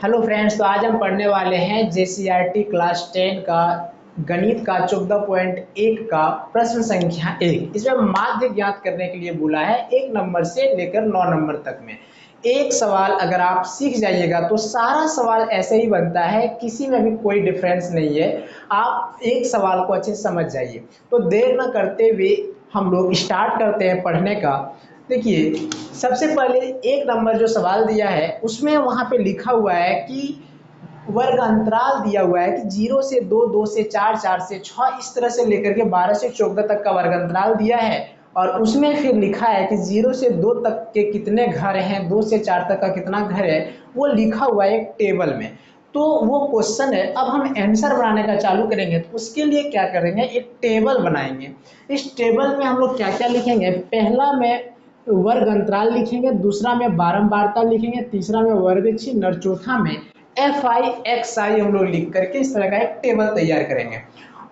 Hello friends, तो आज हम पढ़ने वाले हैं जेसीईआरटी क्लास 10 का गणित का 14.1 का प्रश्न संख्या 1। इसमें माध्य ज्ञात करने के लिए बोला है 1 नंबर से लेकर 9 नंबर तक में। एक सवाल अगर आप सीख जाइएगा तो सारा सवाल ऐसे ही बनता है, किसी में भी कोई डिफरेंस नहीं है। आप एक सवाल को अच्छे से समझ जाइए। तो देर न करते हुए हम लोग स्टार्ट करते हैं पढ़ने का। देखिए, सबसे पहले 1 नंबर जो सवाल दिया है उसमें वहां पे लिखा हुआ है कि वर्ग अंतराल दिया हुआ है कि 0 से 2, 2 से 4, 4 से 6, इस तरह से लेकर के 12 से 14 तक का वर्ग अंतराल दिया है। और उसमें फिर लिखा है कि 0 से 2 तक के कितने घर हैं, 2 से 4 तक का कितना घर है, वो लिखा हुआ है एक टेबल में। तो वो क्वेश्चन है। अब हम आंसर बनाने का चालू करेंगे तो उसके लिए क्या करेंगे, एक टेबल बनाएंगे। इस टेबल में हम लोग क्या क्या लिखेंगे, पहला में वर्ग अंतराल लिखेंगे, दूसरा में बारंबारता लिखेंगे, तीसरा में वर्ग चिन्ह और चौथा में एफ आई एक्स आई हम लोग लिख करके इस तरह का एक टेबल तैयार करेंगे।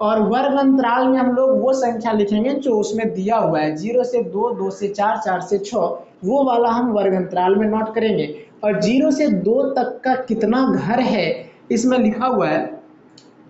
और वर्ग अंतराल में हम लोग वो संख्या लिखेंगे जो उसमें दिया हुआ है, 0 से 2, 2 से 4, 4 से 6, वो वाला हम वर्ग अंतराल में नोट करेंगे। और 0 से 2 तक का कितना घर है इसमें लिखा हुआ है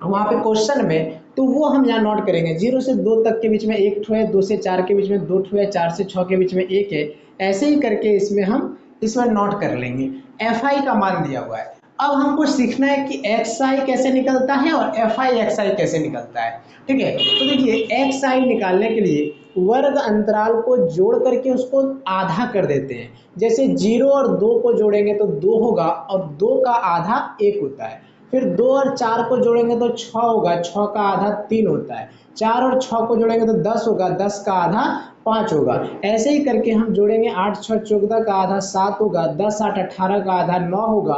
वहां पे क्वेश्चन में, तो वो हम यहाँ नोट करेंगे। 0 से 2 तक के बीच में 1 ठो है, 2 से 4 के बीच में 2 ठो है, 4 से 6 के बीच में 1 है। ऐसे ही करके इसमें नोट कर लेंगे। एफ आई का मान दिया हुआ है। अब हमको सीखना है कि एक्स आई कैसे निकलता है और एफ आई एक्स आई कैसे निकलता है। ठीक है, तो देखिए, एक्स आई निकालने के लिए वर्ग अंतराल को जोड़ करके उसको आधा कर देते हैं। जैसे 0 और 2 को जोड़ेंगे तो 2 होगा और 2 का आधा 1 होता है। फिर 2 और 4 को जोड़ेंगे तो 6 होगा, 6 का आधा 3 होता है। 4 और 6 को जोड़ेंगे तो 10 होगा, 10 का आधा 5 होगा। ऐसे ही करके हम जोड़ेंगे, 8 6 14 का आधा 7 होगा, 10 8 18 का आधा 9 होगा,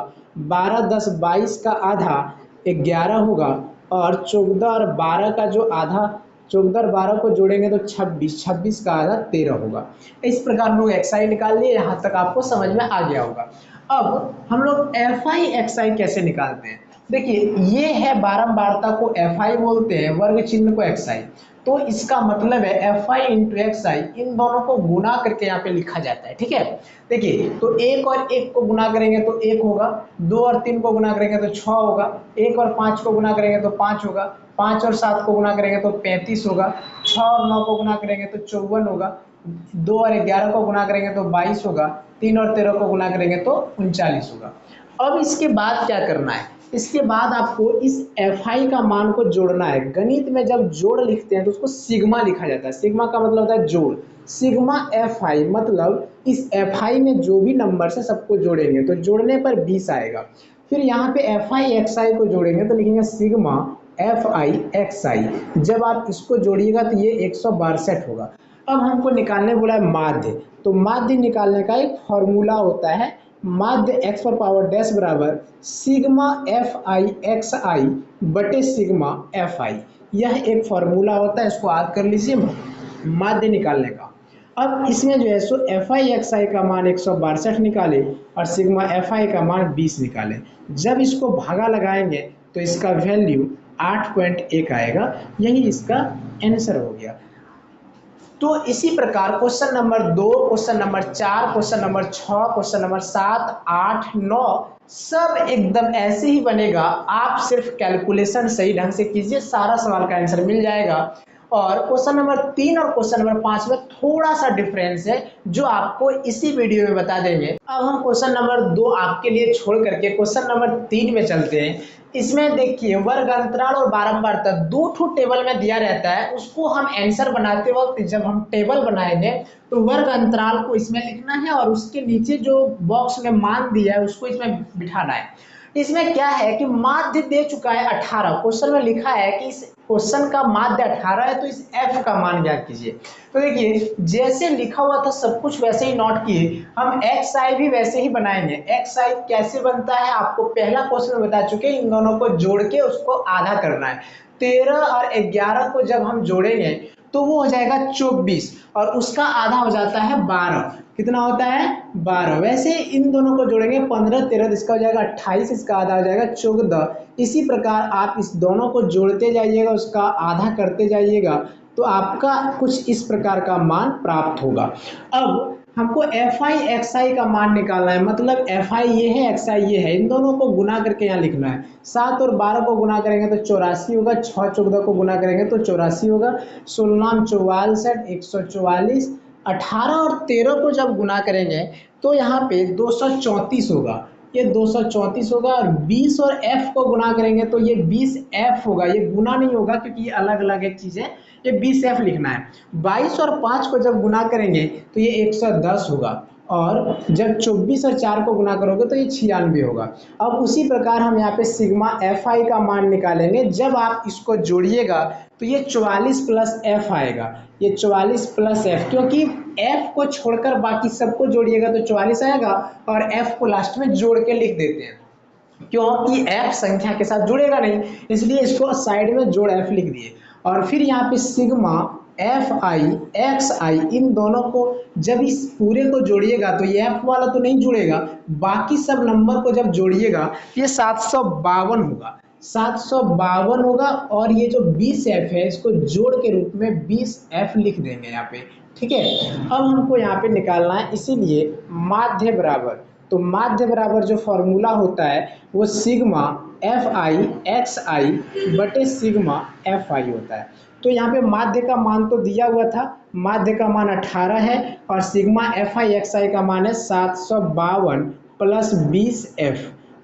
12 10 22 का आधा 11 होगा, और 14 और 12 का जो आधा, 14 और 12 को जोड़ेंगे तो 26, 26 का आधा 13 होगा। इस प्रकार हम लोग एक्स आई निकाल लिए। यहाँ तक आपको समझ में आ गया होगा। अब हम लोग एफ आई एक्स आई कैसे निकालते हैं। देखिए, ये है बारंबारता को एफ आई बोलते हैं, वर्ग चिन्ह को एक्स आई। तो इसका मतलब है एफ आई इंटू एक्स आई, इन दोनों को गुना करके यहाँ पे लिखा जाता है। ठीक है, देखिए, तो 1 और 1 को गुना करेंगे तो 1 होगा, 2 और 3 को गुना करेंगे तो 6 होगा, 1 और 5 को गुना करेंगे तो 5 होगा, 5 और 7 को गुना करेंगे तो 35 होगा, 6 और 9 को गुना करेंगे तो 54 होगा, 2 और 11 को गुना करेंगे तो 22 होगा, 3 और 13 को गुना करेंगे तो 39 होगा। अब इसके बाद क्या करना है, इसके बाद आपको इस एफ आई का मान को जोड़ना है। गणित में जब जोड़ लिखते हैं तो उसको सिग्मा लिखा जाता है। सिग्मा का मतलब होता है जोड़। सिग्मा एफ आई मतलब इस एफ आई में जो भी नंबर है सबको जोड़ेंगे तो जोड़ने पर 20 आएगा। फिर यहाँ पे एफ आई एक्स आई को जोड़ेंगे तो लिखेंगे सिग्मा एफ आई एक्स आई। जब आप इसको जोड़िएगा तो ये 162 होगा। अब हमको निकालने बोला है माध्य। तो माध्य निकालने का एक फॉर्मूला होता है, माध्य एक्स पर पावर डैश बराबर सिग्मा एफ आई एक्स आई बटे सिग्मा एफ आई। यह एक फॉर्मूला होता है, इसको याद कर लीजिए माध्य निकालने का। अब इसमें जो है सो एफ आई एक्स आई का मान 162 निकाले और सिग्मा एफ आई का मान 20 निकाले। जब इसको भागा लगाएंगे तो इसका वैल्यू 8.1 आएगा। यही इसका आंसर हो गया। तो इसी प्रकार question number 2, question number 4, question number 6, question number 7, 8, 9 सब एकदम ऐसे ही बनेगा। आप सिर्फ कैलकुलेशन सही ढंग से कीजिए, सारा सवाल का आंसर मिल जाएगा। और क्वेश्चन नंबर 3 और क्वेश्चन नंबर 5 में थोड़ा सा डिफरेंस है जो आपको इसी वीडियो में बता देंगे। अब हम क्वेश्चन नंबर 2 आपके लिए छोड़ करके क्वेश्चन नंबर 3 में चलते हैं। इसमें देखिए, वर्ग अंतराल और बारंबारता 2 ठो टेबल में दिया रहता है। उसको हम आंसर बनाते वक्त जब हम टेबल बनाएंगे तो वर्ग अंतराल को इसमें लिखना है और उसके नीचे जो बॉक्स में मान दिया है उसको इसमें बिठाना है। इसमें क्या है कि माध्य दे चुका है 18। क्वेश्चन में लिखा है कि इस क्वेश्चन का माध्य 18 है, तो इस एफ का मान ज्ञात कीजिए। तो देखिए, जैसे लिखा हुआ था सब कुछ वैसे ही नोट किए। हम एक्स आई भी वैसे ही बनाएंगे। एक्स आई कैसे बनता है आपको पहला क्वेश्चन में बता चुके, इन दोनों को जोड़ के उसको आधा करना है। 13 और 11 को जब हम जोड़ेंगे तो वो हो जाएगा 24 और उसका आधा हो जाता है 12। कितना होता है 12। वैसे इन दोनों को जोड़ेंगे 15 13, इसका हो जाएगा 28, इसका आधा हो जाएगा 14। इसी प्रकार आप इस दोनों को जोड़ते जाइएगा, उसका आधा करते जाइएगा तो आपका कुछ इस प्रकार का मान प्राप्त होगा। अब हमको एफ आई एक्स आई का मान निकालना है, मतलब एफ आई ये है एक्स आई ये है, इन दोनों को गुना करके यहाँ लिखना है। 7 और 12 को गुना करेंगे तो 84 होगा, 6 14 को गुना करेंगे तो 84 होगा, 16 64 144, 18 और 13 को जब गुना करेंगे तो यहाँ पे 234 होगा, ये 234 होगा। और 20 और f को गुना करेंगे तो ये 20f होगा, ये गुना नहीं होगा क्योंकि ये अलग अलग एक चीज़ है, ये 20f लिखना है। 22 और 5 को जब गुना करेंगे तो ये 110 होगा, और जब 24 और 4 को गुना करोगे तो ये 96 होगा। अब उसी प्रकार हम यहाँ पे सिग्मा एफ आई का मान निकालेंगे, जब आप इसको जोड़िएगा तो ये 44 प्लस एफ आएगा, ये 44 प्लस एफ, क्योंकि एफ को छोड़कर बाकी सबको जोड़िएगा तो 44 आएगा, और एफ को लास्ट में जोड़ के लिख देते हैं क्योंकि एफ संख्या के साथ जुड़ेगा नहीं, इसलिए इसको साइड में जोड़ एफ लिख दिए। और फिर यहाँ पे सिग्मा एफ आई एक्स आई, इन दोनों को जब इस पूरे को जोड़िएगा तो ये एफ वाला तो नहीं जुड़ेगा, बाकी सब नंबर को जब जोड़िएगा ये 752 होगा, 752 होगा। और ये जो 20f है इसको जोड़ के रूप में 20f लिख देंगे यहाँ पे, ठीक है। अब हमको यहाँ पे निकालना है, इसीलिए माध्य बराबर, तो माध्य बराबर जो फॉर्मूला होता है वो सिग्मा एफ आई एक्स आई बटे सिग्मा एफ आई होता है। तो यहाँ पे माध्य का मान तो दिया हुआ था, माध्य का मान 18 है, और सिग्मा एफ आई एक्स आई का मान है 752 प्लस 20f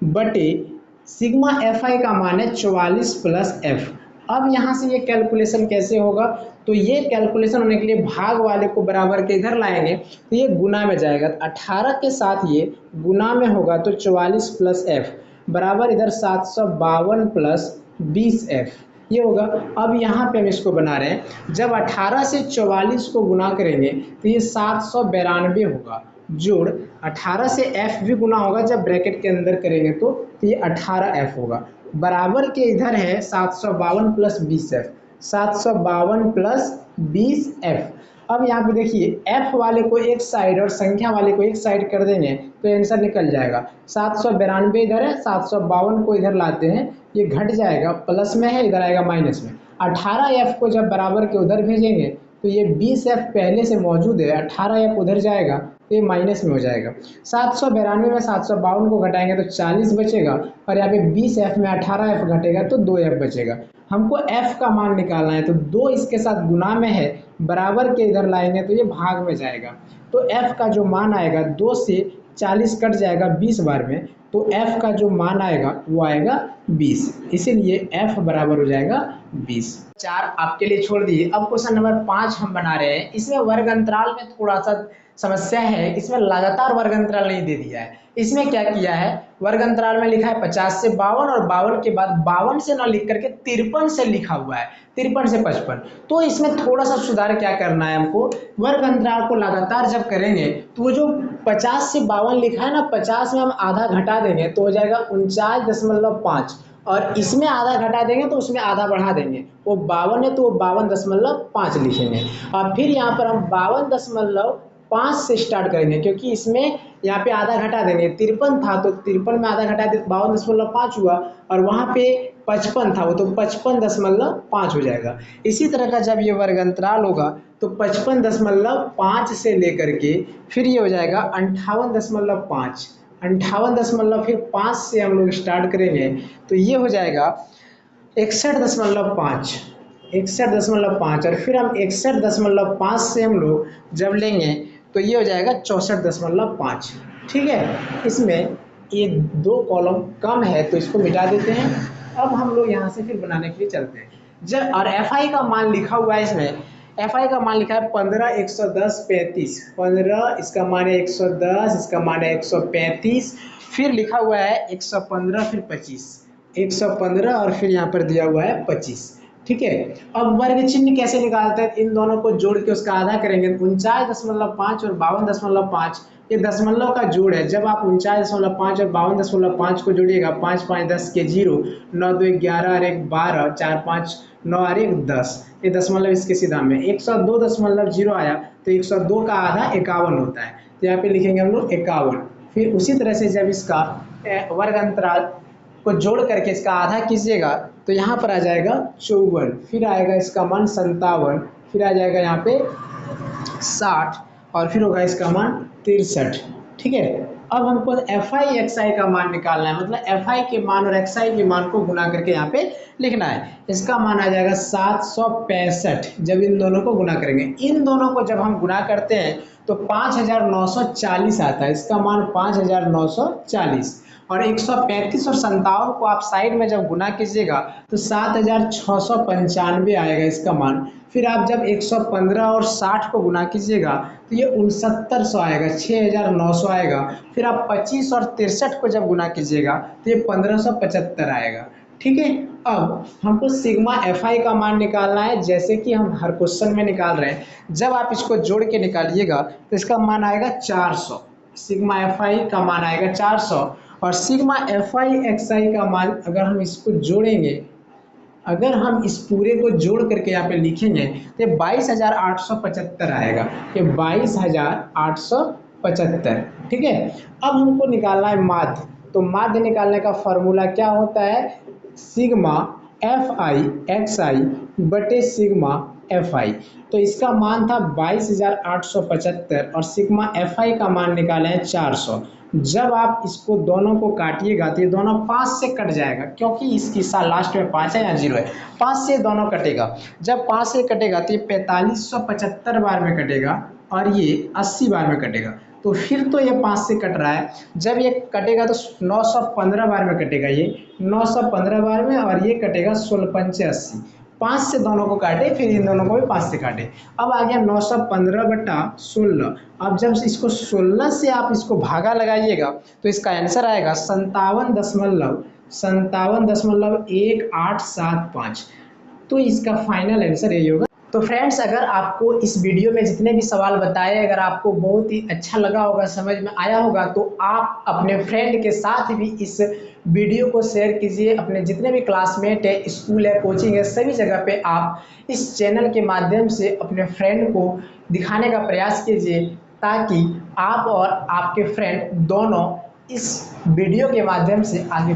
बटे सिग्मा एफ आई का मान है 44 प्लस एफ। अब यहाँ से ये कैलकुलेशन कैसे होगा, तो ये कैलकुलेशन होने के लिए भाग वाले को बराबर के इधर लाएंगे तो ये गुना में जाएगा, तो 18 के साथ ये गुना में होगा तो 44 प्लस एफ बराबर इधर 752 प्लस 20f ये होगा। अब यहाँ पे हम इसको बना रहे हैं, जब 18 से 44 को गुना करेंगे तो ये 792 होगा, जोड़ 18 से f भी गुना होगा, जब ब्रैकेट के अंदर करेंगे तो ये 18f होगा, बराबर के इधर है 752 प्लस 20f, 752 प्लस 20f। अब यहाँ पे देखिए f वाले को एक साइड और संख्या वाले को एक साइड कर देंगे तो आंसर निकल जाएगा। 792 इधर है, 752 को इधर लाते हैं, ये घट जाएगा, प्लस में है इधर आएगा माइनस में। 18f को जब बराबर के उधर भेजेंगे तो ये 20f पहले से मौजूद है, 18f उधर जाएगा तो ये माइनस में हो जाएगा। 792 में 752 को घटाएंगे तो 40 बचेगा, और यहाँ पे 20f में 18f घटेगा तो 2f बचेगा। हमको f का मान निकालना है, तो 2 इसके साथ गुना में है, बराबर के इधर लाएंगे तो ये भाग में जाएगा, तो f का जो मान आएगा 2 से 40 कट जाएगा 20 बार में, तो f का जो मान आएगा वो आएगा 20, इसीलिए f बराबर हो जाएगा 20। 4 आपके लिए छोड़ दिए। अब क्वेश्चन नंबर 5 हम बना रहे हैं, इसमें वर्ग अंतराल में थोड़ा सा समस्या है, इसमें लगातार वर्ग अंतराल नहीं दे दिया है। इसमें क्या किया है, वर्ग अंतराल में लिखा है 50 से 52 और 52 के बाद 52 से ना लिख करके 53 से लिखा हुआ है, 53 से 55। तो इसमें थोड़ा सा सुधार क्या करना है हमको, वर्ग अंतराल को लगातार जब करेंगे तो वो जो 50 से 52 लिखा है ना, 50 में हम आधा घटा देंगे तो हो जाएगा 49.5, और इसमें आधा घटा देंगे तो उसमें आधा बढ़ा देंगे, वो 52 है तो वो 52.5 लिखेंगे। और फिर यहाँ पर हम 52.5 से स्टार्ट करेंगे, क्योंकि इसमें यहाँ पे आधा घटा देंगे, 53 था तो 53 में आधा घटा दे 52.5 हुआ, और वहाँ पे 55 था वो तो 55.5 हो जाएगा। इसी तरह का जब ये वर्ग अंतराल होगा तो 55.5 से लेकर के फिर ये हो जाएगा 58.5, 58 फिर 5 से हम लोग स्टार्ट करेंगे तो ये हो जाएगा 61.5, 61.5, और फिर हम 61.5 से हम लोग जब लेंगे तो ये हो जाएगा 64.5, ठीक है। इसमें ये 2 कॉलम कम है तो इसको मिटा देते हैं। अब हम लोग यहाँ से फिर बनाने के लिए चलते हैं, जब और एफ आई का मान लिखा हुआ है, इसमें एफ आई का मान लिखा है 15 110 35, 15 इसका मान है 110, इसका मान है 135, फिर लिखा हुआ है 115 फिर 25, 115 और फिर यहाँ पर दिया हुआ है 25, ठीक है। अब वर्ग चिन्ह कैसे निकालते हैं, इन दोनों को जोड़ के उसका आधा करेंगे, 49.5 और 52.5 ये दशमलव का जोड़ है। जब आप 49.5 और 52.5 को जोड़िएगा, 5 5 10 के 0, 9 2 11 और 1 12, 4 5 9 और 1 10, ये दशमलव इसके सीधा में 102.0 आया तो 102 का आधा 51 होता है, तो यहाँ पे लिखेंगे हम लोग 51। फिर उसी तरह से जब इसका वर्ग अंतराल को जोड़ करके इसका आधा कीजिएगा तो यहाँ पर आ जाएगा 54, फिर आएगा इसका मान 57, फिर आ जाएगा यहाँ पे 60, और फिर होगा इसका मान 63। ठीक है, अब हमको FI XI का मान निकालना है, मतलब FI के मान और XI के मान को गुना करके यहाँ पे लिखना है। इसका मान आ जाएगा 765 जब इन दोनों को गुना करेंगे। इन दोनों को जब हम गुना करते हैं तो 5940 आता है, इसका मान 5940। और 135 और 57 को आप साइड में जब गुना कीजिएगा तो 7695 आएगा इसका मान। फिर आप जब 115 और 60 को गुना कीजिएगा तो ये 6900 आएगा, 6900 आएगा। फिर आप 25 और 63 को जब गुना कीजिएगा तो ये 1575 आएगा। ठीक है, अब हमको सिग्मा FI का मान निकालना है, जैसे कि हम हर क्वेश्चन में निकाल रहे हैं। जब आप इसको जोड़ के निकालिएगा तो इसका मान आएगा 400, सिग्मा FI का मान आएगा 400। और सिग्मा FI XI का मान अगर हम इसको जोड़ेंगे, अगर हम इस पूरे को जोड़ करके यहाँ पे लिखेंगे तो 22,875 आएगा, ये 22,875। ठीक है, अब हमको निकालना है माध्य। तो माध्य निकालने का फॉर्मूला क्या होता है, सिग्मा FI XI बटे सिग्मा FI। तो इसका मान था 22,875 और सिग्मा FI का मान निकाले हैं 400। जब आप इसको दोनों को काटिएगा तो ये दोनों 5 से कट जाएगा, क्योंकि इसकी लास्ट में 5 है या 0 है, 5 से दोनों कटेगा। जब 5 से कटेगा तो ये 4575 बार में कटेगा और ये 80 बार में कटेगा। तो फिर तो ये 5 से कट रहा है, जब ये कटेगा तो 915 बार में कटेगा, ये 915 बार में, और ये कटेगा 16 पंचे 80। 5 से दोनों को काटे, फिर इन दोनों को भी 5 से काटे। अब आ गया 915 बटा 16। अब जब इसको 16 से आप इसको भागा लगाइएगा तो इसका आंसर आएगा 57.1875। तो इसका फाइनल आंसर यही होगा। तो फ्रेंड्स, अगर आपको इस वीडियो में जितने भी सवाल बताए अगर आपको बहुत ही अच्छा लगा होगा, समझ में आया होगा, तो आप अपने फ्रेंड के साथ भी इस वीडियो को शेयर कीजिए। अपने जितने भी क्लासमेट है, स्कूल है, कोचिंग है, सभी जगह पे आप इस चैनल के माध्यम से अपने फ्रेंड को दिखाने का प्रयास कीजिए, ताकि आप और आपके फ्रेंड दोनों इस वीडियो के माध्यम से आगे